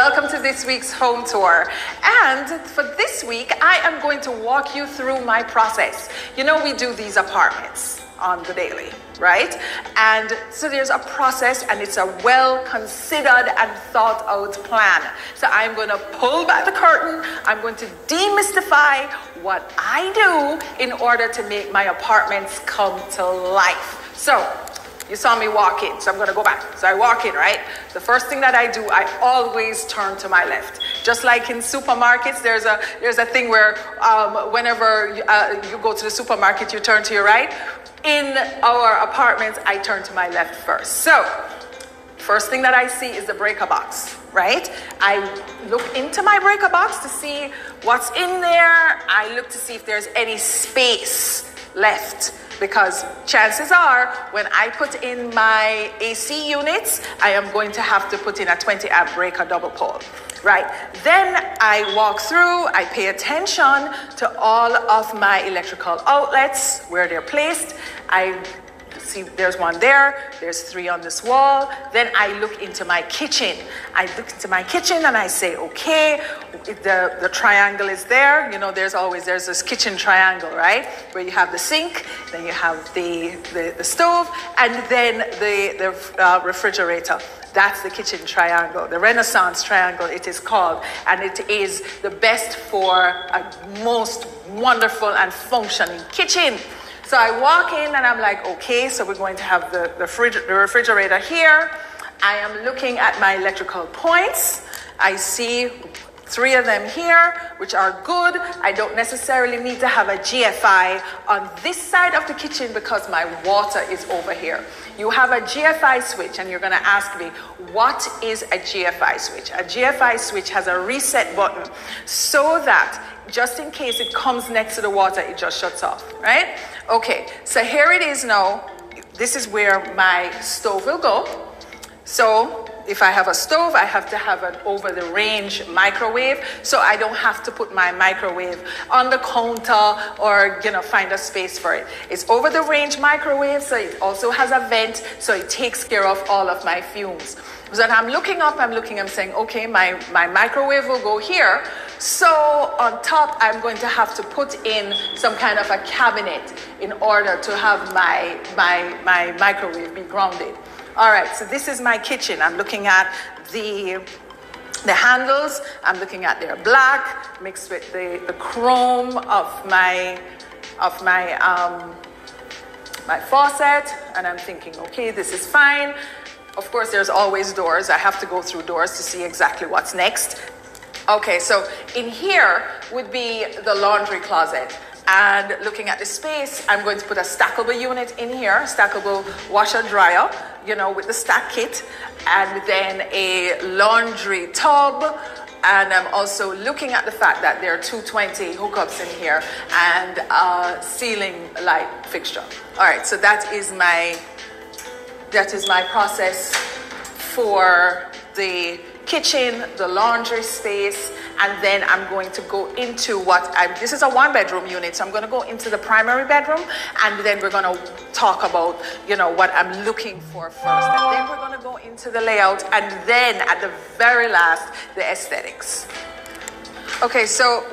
welcome to this week's home tour. And for this week, I am going to walk you through my process. You know, we do these apartments on the daily, right? And so there's a process, and it's a well-considered and thought-out plan. So I'm going to pull back the curtain. I'm going to demystify what I do in order to make my apartments come to life. So you saw me walk in, so I'm going to go back. So I walk in, right? The first thing that I do, I always turn to my left. Just like in supermarkets, there's a thing where whenever you go to the supermarket, you turn to your right. In our apartments, I turn to my left first. So first thing that I see is the breaker box, right? I look into my breaker box to see what's in there. I look to see if there's any space left, because chances are when I put in my AC units, I am going to have to put in a 20 amp breaker double pole, right? Then I walk through, I pay attention to all of my electrical outlets, where they're placed. I see there's one there, there's 3 on this wall. Then I look into my kitchen. I look into my kitchen and I say, okay, the triangle is there. You know, there's this kitchen triangle, right? Where you have the sink, then you have the stove, and then the refrigerator. That's the kitchen triangle, the Renaissance triangle it is called, and it is the best for a most wonderful and functioning kitchen. So I walk in and I'm like, okay, so we're going to have the refrigerator here. I am looking at my electrical points. I see 3 of them here, which are good. I don't necessarily need to have a GFI on this side of the kitchen because my water is over here. You have a GFI switch, and you're going to ask me, what is a GFI switch? A GFI switch has a reset button so that just in case it comes next to the water, it just shuts off, right? Okay, so here it is now. This is where my stove will go. So if I have a stove, I have to have an over-the-range microwave, so I don't have to put my microwave on the counter or, find a space for it. It's over-the-range microwave, so it also has a vent, so it takes care of all of my fumes. So I'm looking up, I'm saying, okay, my microwave will go here. So on top, I'm going to have to put in some kind of a cabinet in order to have my microwave be grounded. All right, so this is my kitchen. I'm looking at the handles. I'm looking at their black mixed with the chrome of my faucet, and I'm thinking, okay, this is fine. Of course, there's always doors. I have to go through doors to see exactly what's next. Okay, so in here would be the laundry closet. And looking at the space, I'm going to put a stackable unit in here, stackable washer dryer, with the stack kit, and then a laundry tub. And I'm also looking at the fact that there are 220 hookups in here and a ceiling light fixture. All right, so that is my process for the kitchen, the laundry space, and then I'm going to go into this is a 1-bedroom unit, so I'm going to go into the primary bedroom, and then we're going to talk about, what I'm looking for first, and then we're going to go into the layout, and then at the very last, the aesthetics. Okay, so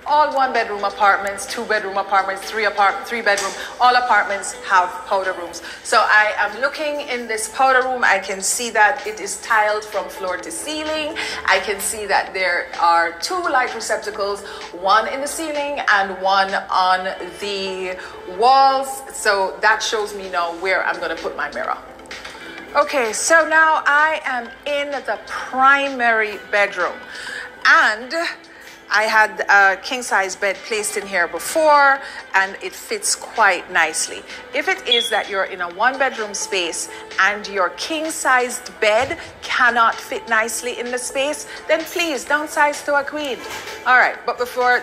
all 1-bedroom apartments, 2-bedroom apartments, 3-bedroom, all apartments have powder rooms. So I am looking in this powder room. I can see that it is tiled from floor to ceiling. I can see that there are 2 light receptacles, one in the ceiling and one on the walls. So that shows me now where I'm going to put my mirror. Okay, so now I am in the primary bedroom, and I had a king-size bed placed in here before, and it fits quite nicely. If it is that you're in a 1-bedroom space and your king-sized bed cannot fit nicely in the space, then please downsize to a queen. All right, but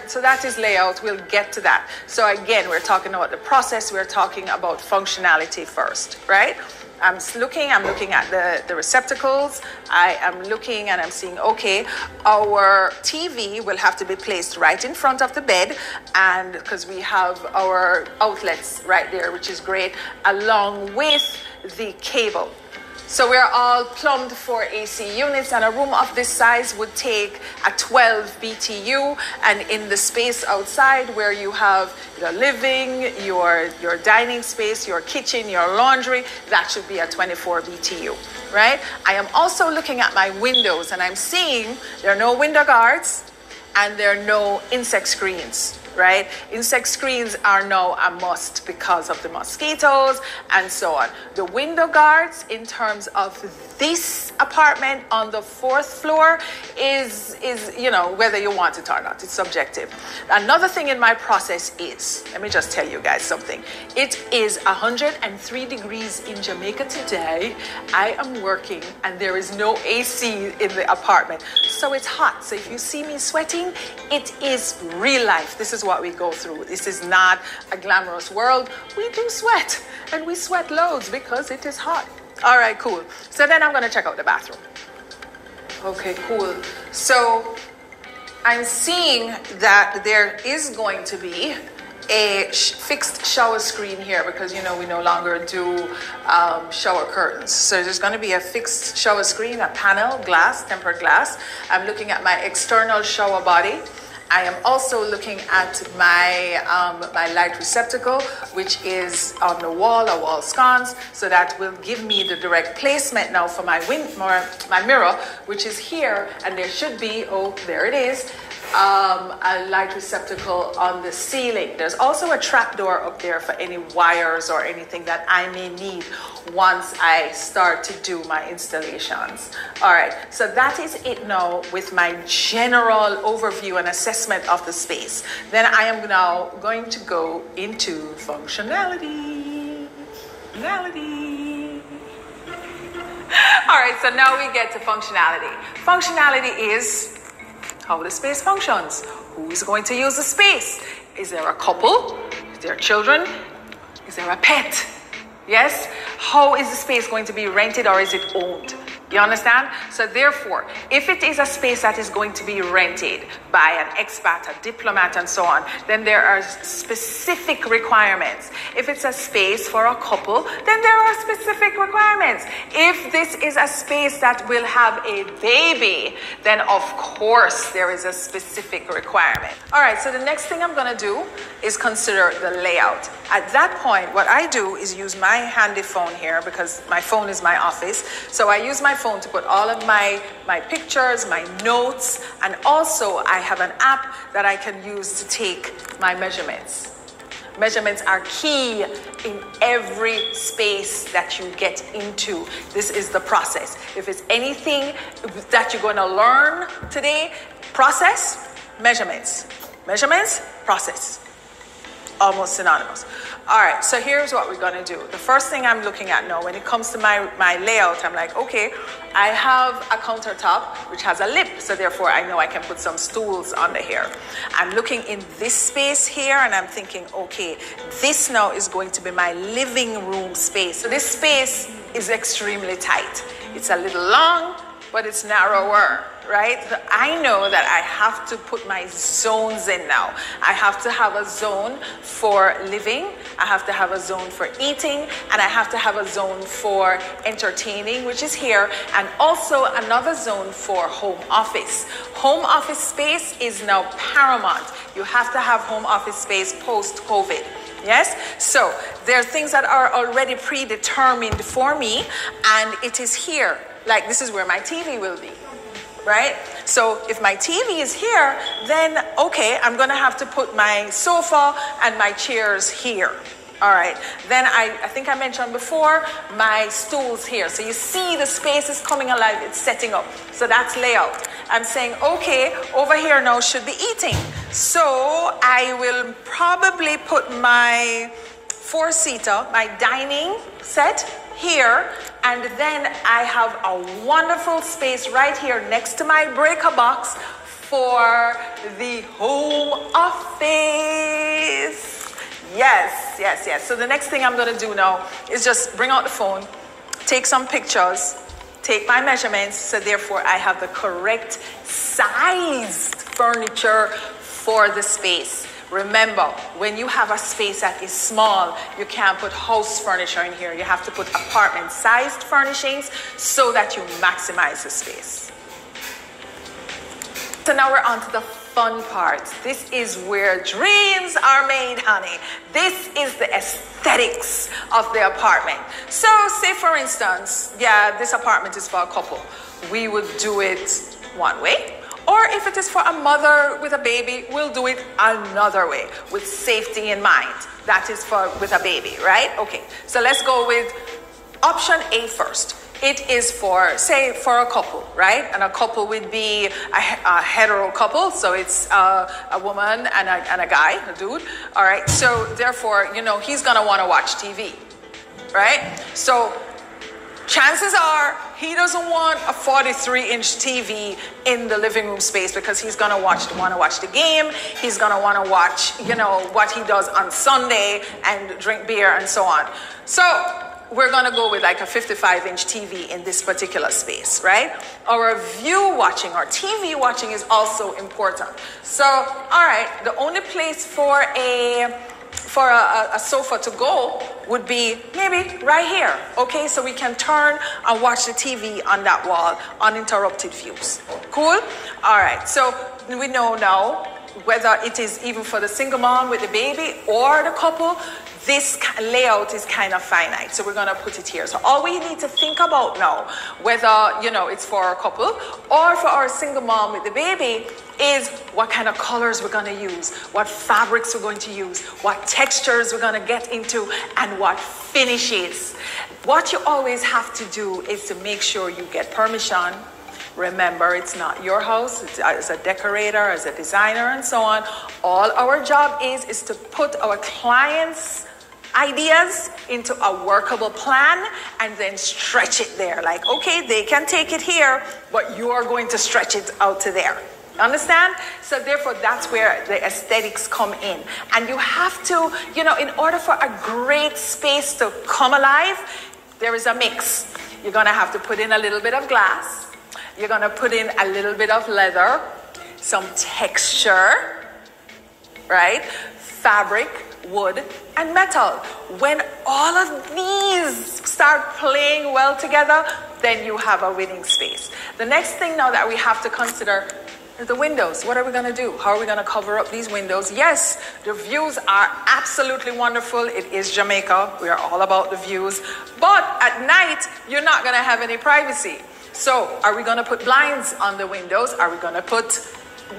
so that is layout. We'll get to that. So again, we're talking about the process. We're talking about functionality first, right? I'm looking at the receptacles. I am looking and I'm seeing, okay, our TV will have to be placed right in front of the bed, and because we have our outlets right there, which is great, along with the cable. So we're all plumbed for AC units, and a room of this size would take a 12 BTU. And in the space outside where you have the living, your dining space, your kitchen, your laundry, that should be a 24 BTU, right? I am also looking at my windows, and I'm seeing there are no window guards and there are no insect screens. Right? Insect screens are now a must because of the mosquitoes and so on. The window guards in terms of this apartment on the 4th floor is you know, whether you want it or not. It's subjective. Another thing in my process is, let me just tell you guys something. It is 103 degrees in Jamaica today. I am working and there is no AC in the apartment. So it's hot. So if you see me sweating, it is real life. This is what we go through. This is not a glamorous world. We do sweat, and we sweat loads because it is hot. All right, cool. So then I'm going to check out the bathroom. Okay, cool. So I'm seeing that there is going to be a fixed shower screen here because, you know, we no longer do shower curtains. So there's going to be a fixed shower screen, a panel, glass, tempered glass. I'm looking at my external shower body. I am also looking at my my light receptacle, which is on the wall, a wall sconce, so that will give me the direct placement now for my mirror, which is here, and there should be, oh, there it is, a light receptacle on the ceiling. There's also a trap door up there for any wires or anything that I may need once I start to do my installations. All right, so that is it now with my general overview and assessment of the space. Then I am now going to go into functionality. All right, so now we get to functionality. Functionality is how the space functions. Who is going to use the space? Is there a couple? Is there children? Is there a pet? Yes? How is the space going to be rented, or is it owned? You understand? So therefore, if it is a space that is going to be rented by an expat, a diplomat, and so on, then there are specific requirements. If it's a space for a couple, then there are specific requirements. If this is a space that will have a baby, then of course there is a specific requirement. All right, so the next thing I'm going to do is consider the layout. At that point, what I do is use my handy phone here, because my phone is my office. So I use my phone to put all of my pictures, my notes, and also I have an app that I can use to take my measurements. Measurements are key in every space that you get into. This is the process. If it's anything that you're going to learn today, process, measurements. Measurements, process. Almost synonymous. All right, so here's what we're going to do. The first thing I'm looking at now, when it comes to my layout, I'm like, okay, I have a countertop which has a lip, so therefore I know I can put some stools under here. I'm looking in this space here, and I'm thinking, okay, this now is going to be my living room space. So this space is extremely tight. It's a little long, but it's narrower, right? So I know that I have to put my zones in now. I have to have a zone for living, I have to have a zone for eating, and I have to have a zone for entertaining, which is here, and also another zone for home office. Home office space is now paramount. You have to have home office space post-COVID. Yes? So there are things that are already predetermined for me, and it is here. Like, this is where my TV will be, right? So if my TV is here, then okay, I'm going to have to put my sofa and my chairs here. All right. Then I think I mentioned before, my stools here. So you see the space is coming alive. It's setting up. So that's layout. I'm saying, okay, over here now should be eating. So I will probably put my four-seater, my dining set here, and then I have a wonderful space right here next to my breaker box for the home office. Yes, yes, yes. So the next thing I'm going to do now is just bring out the phone, take some pictures, take my measurements, so therefore I have the correct sized furniture for the space. Remember, when you have a space that is small, you can't put house furniture in here. You have to put apartment-sized furnishings so that you maximize the space. So now we're on to the fun part. This is where dreams are made, honey. This is the aesthetics of the apartment. So say for instance, yeah, this apartment is for a couple. We would do it one way. Or if it is for a mother with a baby, we'll do it another way with safety in mind. That is for with a baby, right? Okay, so let's go with option A first. It is for, say, for a couple, right? And a couple would be a hetero couple. So it's a woman and a guy, a dude. All right, so therefore, you know, he's going to want to watch TV, right? So chances are he doesn't want a 43-inch TV in the living room space because he's going to want to watch the game. He's going to want to watch, you know, what he does on Sunday and drink beer and so on. So we're going to go with like a 55-inch TV in this particular space, right? Our view watching, our TV watching is also important. So, all right, the only place for a sofa to go would be maybe right here, okay? So we can turn and watch the TV on that wall, uninterrupted views. Cool? All right, so we know now whether it is even for the single mom with the baby or the couple, this layout is kind of finite. So we're going to put it here. So all we need to think about now, whether, you know, it's for a couple or for our single mom with the baby, is what kind of colors we're going to use, what fabrics we're going to use, what textures we're going to get into, and what finishes. What you always have to do is to make sure you get permission. Remember, it's not your house. It's as a decorator, as a designer, and so on. All our job is to put our clients' ideas into a workable plan and then stretch it there. Like, okay, they can take it here, but you are going to stretch it out to there. Understand? So therefore, that's where the aesthetics come in. And you have to, you know, in order for a great space to come alive, there is a mix. You're going to have to put in a little bit of glass. You're going to put in a little bit of leather, some texture, right? Fabric, wood, and metal. When all of these start playing well together, then you have a winning space. The next thing now that we have to consider are the windows. What are we going to do? How are we going to cover up these windows? Yes, the views are absolutely wonderful. It is Jamaica. We are all about the views. But at night, you're not going to have any privacy. So are we going to put blinds on the windows? Are we going to put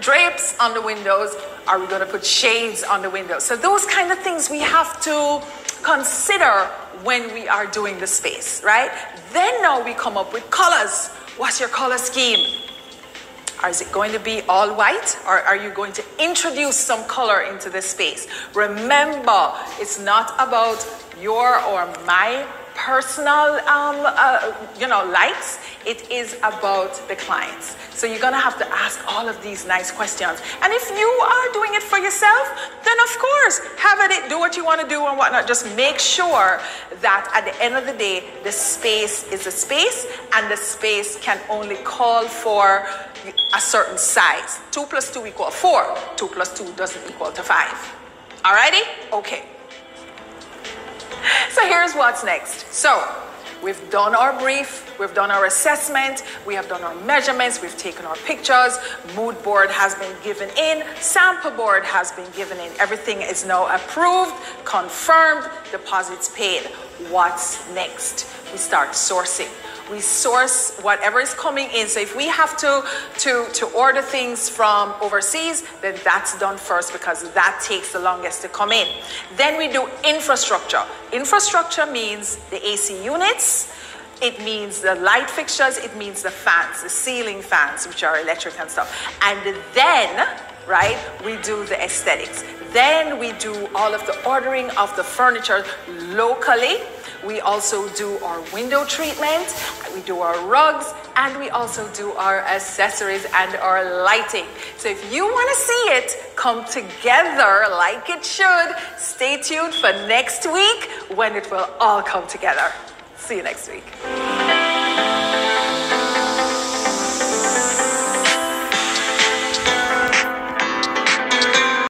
drapes on the windows? Are we going to put shades on the windows? So those kind of things we have to consider when we are doing the space, right? Then now we come up with colors. What's your color scheme? Is it going to be all white, or are you going to introduce some color into the space? Remember, it's not about your or my personal likes. It is about the clients. So you're going to have to ask all of these nice questions. And if you are doing it for yourself, then of course, have at it, do what you want to do and whatnot. Just make sure that at the end of the day, the space is a space, and the space can only call for a certain size. 2 + 2 = 4. 2 + 2 doesn't equal to 5. Alrighty? Okay. So here's what's next. So we've done our brief, we've done our assessment, we have done our measurements, we've taken our pictures, mood board has been given in, sample board has been given in. Everything is now approved, confirmed, deposits paid. What's next? We start sourcing. We source whatever is coming in. So if we have to order things from overseas, then that's done first because that takes the longest to come in. Then we do infrastructure. Infrastructure means the AC units, it means the light fixtures, it means the fans, the ceiling fans, which are electric and stuff. And then, right, we do the aesthetics. Then we do all of the ordering of the furniture locally. We also do our window treatment, we do our rugs, and we also do our accessories and our lighting. So if you want to see it come together like it should, stay tuned for next week when it will all come together. See you next week.